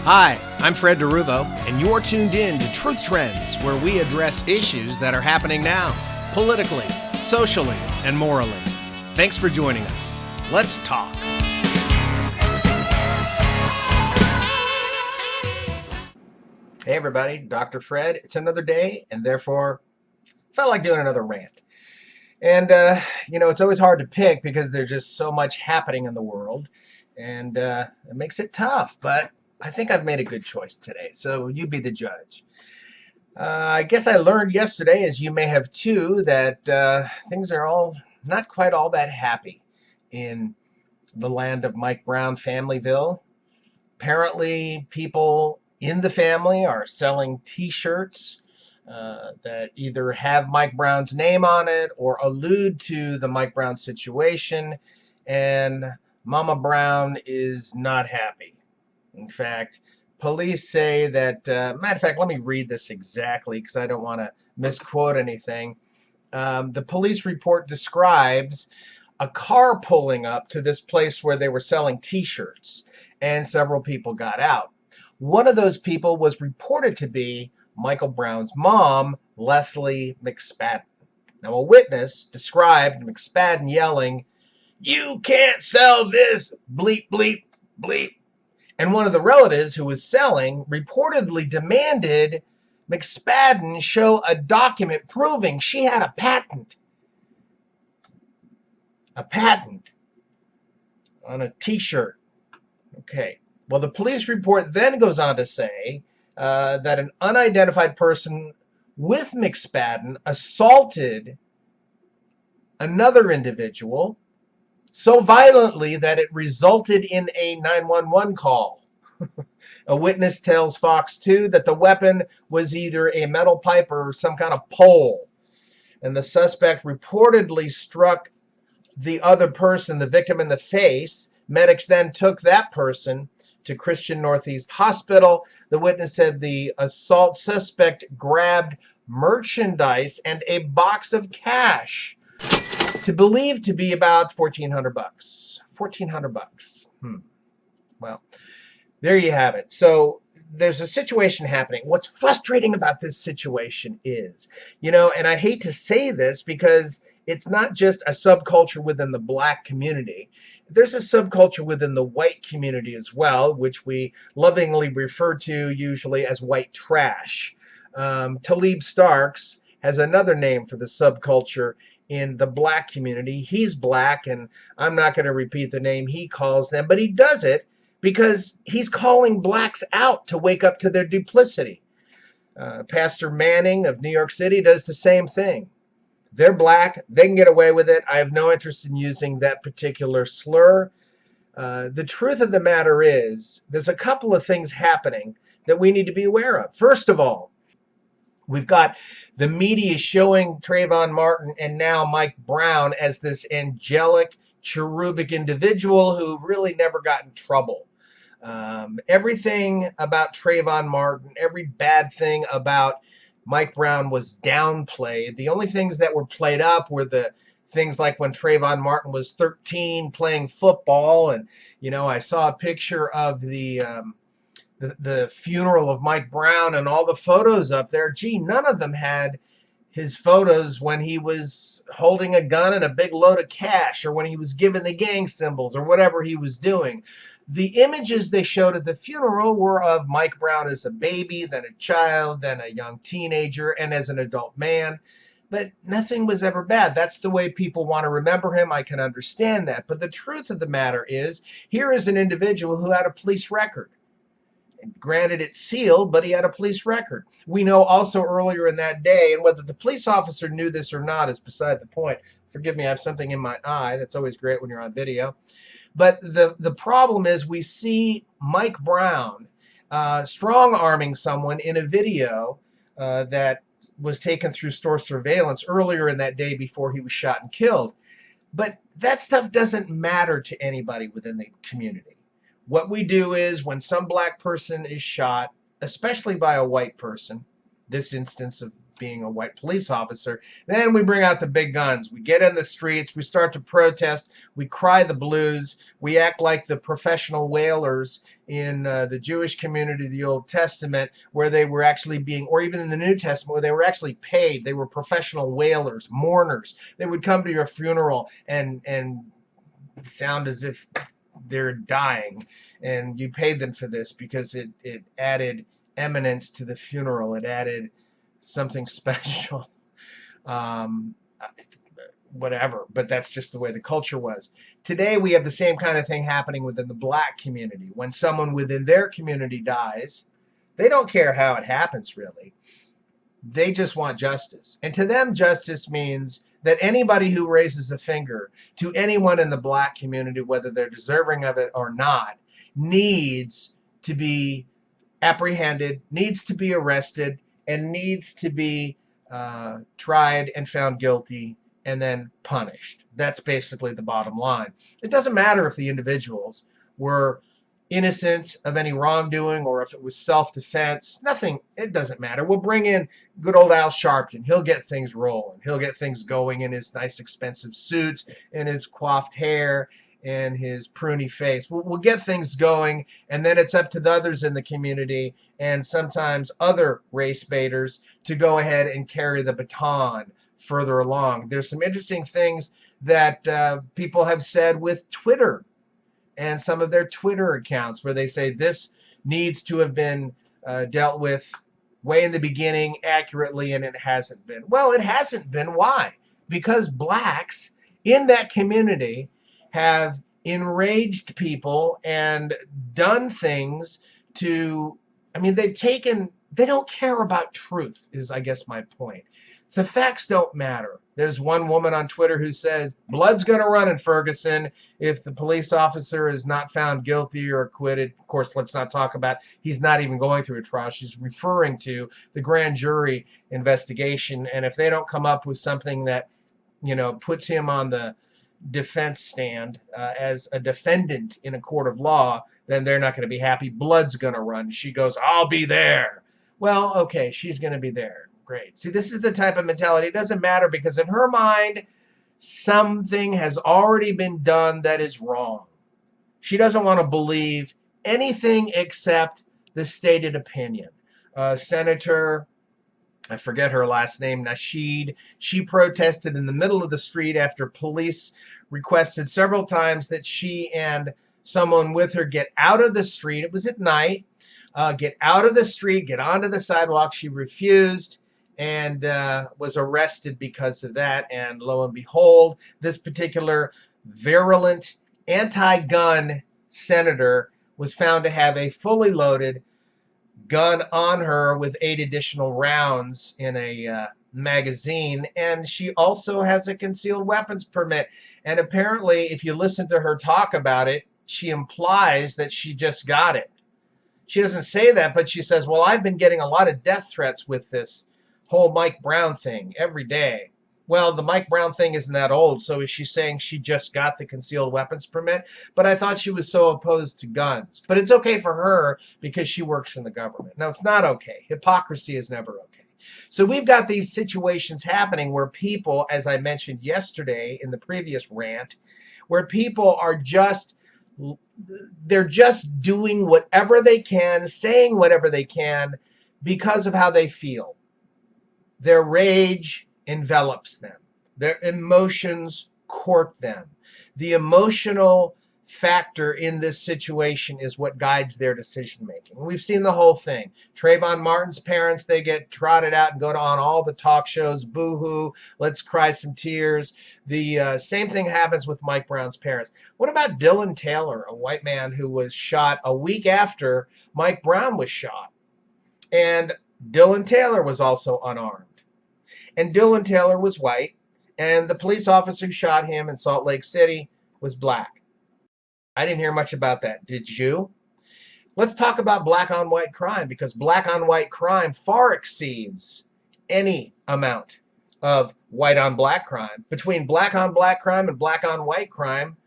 Hi, I'm Fred DeRuvo, and you're tuned in to Truth Trends, where we address issues that are happening now, politically, socially, and morally. Thanks for joining us. Let's talk. Hey everybody, Dr. Fred. It's another day, and therefore felt like doing another rant. And, it's always hard to pick because there's just so much happening in the world, and it makes it tough, but I think I've made a good choice today, so you be the judge. I guess I learned yesterday, as you may have too, that things are all not quite all that happy in the land of Mike Brown Familyville. Apparently, people in the family are selling T-shirts that either have Mike Brown's name on it or allude to the Mike Brown situation, and Mama Brown is not happy. In fact, police say that, matter of fact, let me read this exactly because I don't want to misquote anything. The police report describes a car pulling up to this place where they were selling T-shirts, and several people got out. One of those people was reported to be Michael Brown's mom, Leslie McSpadden. Now, a witness described McSpadden yelling, "You can't sell this, bleep, bleep, bleep." And one of the relatives who was selling reportedly demanded McSpadden show a document proving she had a patent. A patent on a T-shirt. Okay. Well, the police report then goes on to say that an unidentified person with McSpadden assaulted another individual so violently that it resulted in a 911 call. A witness tells Fox 2 that the weapon was either a metal pipe or some kind of pole, and the suspect reportedly struck the other person, the victim, in the face. Medics then took that person to Christian Northeast Hospital. The witness said the assault suspect grabbed merchandise and a box of cash, believed to be about $1,400. $1,400. Well, there you have it. So there's a situation happening. What's frustrating about this situation is, and I hate to say this because it's not just a subculture within the black community. There's a subculture within the white community as well, which we lovingly refer to usually as white trash. Talib Starks has another name for the subculture in the black community. He's black, and I'm not going to repeat the name he calls them, but he does it because he's calling blacks out to wake up to their duplicity. Pastor Manning of New York City does the same thing. They're black. They can get away with it. I have no interest in using that particular slur. The truth of the matter is there's a couple of things happening that we need to be aware of. First of all, we've got the media showing Trayvon Martin and now Mike Brown as this angelic, cherubic individual who really never got in trouble. Everything about Trayvon Martin, every bad thing about Mike Brown was downplayed. The only things that were played up were the things like when Trayvon Martin was 13 playing football. And, I saw a picture of the funeral of Mike Brown and all the photos up there. Gee, none of them had his photos when he was holding a gun and a big load of cash, or when he was giving the gang symbols, or whatever he was doing. The images they showed at the funeral were of Mike Brown as a baby, then a child, then a young teenager, and as an adult man. But nothing was ever bad. That's the way people want to remember him. I can understand that. But the truth of the matter is, here is an individual who had a police record. Granted, it's sealed, but he had a police record. We know also earlier in that day, and whether the police officer knew this or not is beside the point. Forgive me, I have something in my eye. That's always great when you're on video. But the problem is we see Mike Brown strong-arming someone in a video that was taken through store surveillance earlier in that day before he was shot and killed. But that stuff doesn't matter to anybody within the community. What we do is when some black person is shot, especially by a white person, this instance of being a white police officer. Then we bring out the big guns. We get in the streets. We start to protest. We cry the blues. We act like the professional wailers in the Jewish community of the Old Testament, where they were actually being, or even in the New Testament, where they were actually paid. They were professional wailers, mourners. They would come to your funeral and sound as if they're dying, and you paid them for this because it added eminence to the funeral. It added something special. Um, Whatever, but that's just the way the culture was. Today we have the same kind of thing happening within the black community. When someone within their community dies, they don't care how it happens, really. They just want justice. And to them, justice means that anybody who raises a finger to anyone in the black community, whether they're deserving of it or not, needs to be apprehended, needs to be arrested, and needs to be tried and found guilty and then punished. That's basically the bottom line. It doesn't matter if the individuals were innocent of any wrongdoing or if it was self-defense. Nothing. It doesn't matter. We'll bring in good old Al Sharpton. He'll get things rolling. He'll get things going in his nice expensive suits and his coiffed hair and his pruny face. We'll get things going, and then it's up to the others in the community and sometimes other race baiters to go ahead and carry the baton further along. There's some interesting things that people have said with Twitter and some of their Twitter accounts where they say this needs to have been dealt with way in the beginning accurately, and it hasn't been. Well, it hasn't been. Why? Because blacks in that community have enraged people and done things to, I mean, they don't care about truth, is I guess my point. The facts don't matter. There's one woman on Twitter who says, blood's going to run in Ferguson if the police officer is not found guilty or acquitted. Of course, let's not talk about, he's not even going through a trial. She's referring to the grand jury investigation. And if they don't come up with something that, puts him on the defense stand as a defendant in a court of law, then they're not going to be happy. Blood's going to run. She goes, I'll be there. Well, okay, she's going to be there. Great. See, this is the type of mentality. It doesn't matter because in her mind, something has already been done that is wrong. She doesn't want to believe anything except the stated opinion. Senator, I forget her last name, Nasheed, she protested in the middle of the street after police requested several times that she and someone with her get out of the street. It was at night. Get out of the street, get onto the sidewalk. She refused and was arrested because of that. And lo and behold, this particular virulent anti-gun senator was found to have a fully loaded gun on her with 8 additional rounds in a magazine, and she also has a concealed weapons permit. And apparently, if you listen to her talk about it, she implies that she just got it. She doesn't say that, but she says, well, I've been getting a lot of death threats with this whole Mike Brown thing every day. Well, the Mike Brown thing isn't that old, so is she saying she just got the concealed weapons permit? But I thought she was so opposed to guns. But it's okay for her because she works in the government. No, it's not okay. Hypocrisy is never okay. So we've got these situations happening where people, as I mentioned yesterday in the previous rant, where people are they're just doing whatever they can, saying whatever they can because of how they feel. Their rage envelops them. Their emotions court them. The emotional factor in this situation is what guides their decision making. We've seen the whole thing. Trayvon Martin's parents, they get trotted out and go on all the talk shows, boo-hoo, let's cry some tears. The same thing happens with Mike Brown's parents. What about Dylan Taylor, a white man who was shot a week after Mike Brown was shot? And Dylan Taylor was also unarmed. And Dylan Taylor was white, and the police officer who shot him in Salt Lake City was black. I didn't hear much about that. Did you? Let's talk about black on white crime, because black on white crime far exceeds any amount of white on black crime. Between black on black crime and black on white crime,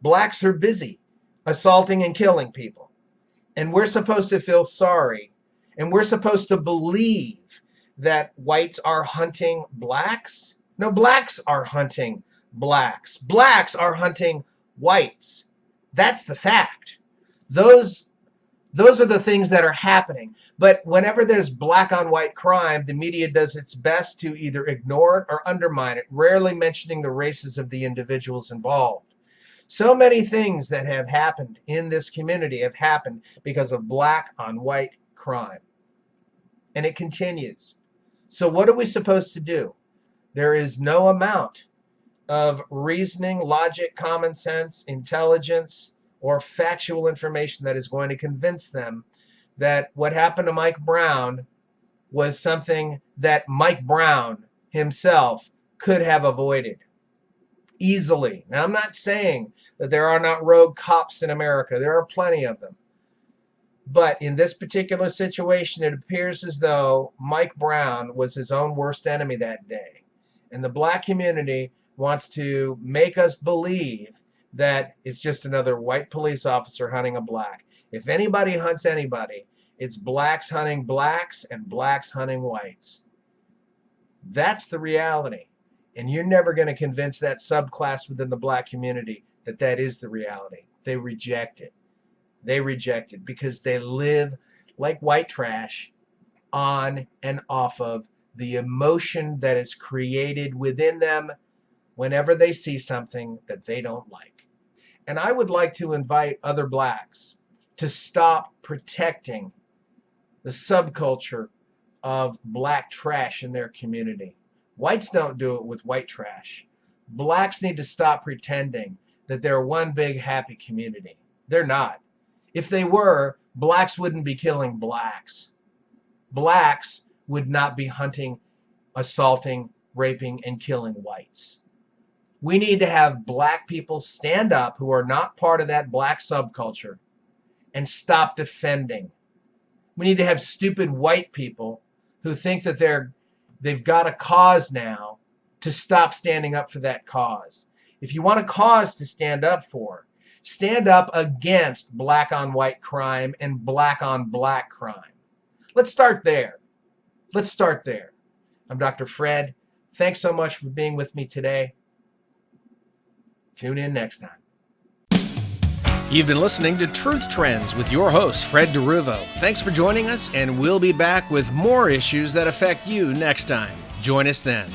blacks are busy assaulting and killing people. And we're supposed to feel sorry, and we're supposed to believe that whites are hunting blacks? No, blacks are hunting blacks. Blacks are hunting whites. That's the fact. Those those are the things that are happening. But whenever there's black on white crime, the media does its best to either ignore it or undermine it, rarely mentioning the races of the individuals involved. So many things that have happened in this community have happened because of black on white crime. And it continues. So what are we supposed to do? There is no amount of reasoning, logic, common sense, intelligence, or factual information that is going to convince them that what happened to Mike Brown was something that Mike Brown himself could have avoided easily. Now, I'm not saying that there are not rogue cops in America. There are plenty of them. But in this particular situation, it appears as though Mike Brown was his own worst enemy that day. And the black community wants to make us believe that it's just another white police officer hunting a black. If anybody hunts anybody, it's blacks hunting blacks and blacks hunting whites. That's the reality. And you're never going to convince that subclass within the black community that that is the reality. They reject it. They reject it because they live like white trash on and off of the emotion that is created within them whenever they see something that they don't like. And I would like to invite other blacks to stop protecting the subculture of black trash in their community. Whites don't do it with white trash. Blacks need to stop pretending that they're one big happy community. They're not. If they were, blacks wouldn't be killing blacks. Blacks would not be hunting, assaulting, raping, and killing whites. We need to have black people stand up who are not part of that black subculture and stop defending. We need to have stupid white people who think that they've got a cause now to stop standing up for that cause. If you want a cause to stand up for, stand up against black on white crime and black on black crime. Let's start there. Let's start there. I'm Dr. Fred. Thanks so much for being with me today. Tune in next time. You've been listening to Truth Trends with your host, Fred DeRuvo. Thanks for joining us, and we'll be back with more issues that affect you next time. Join us then.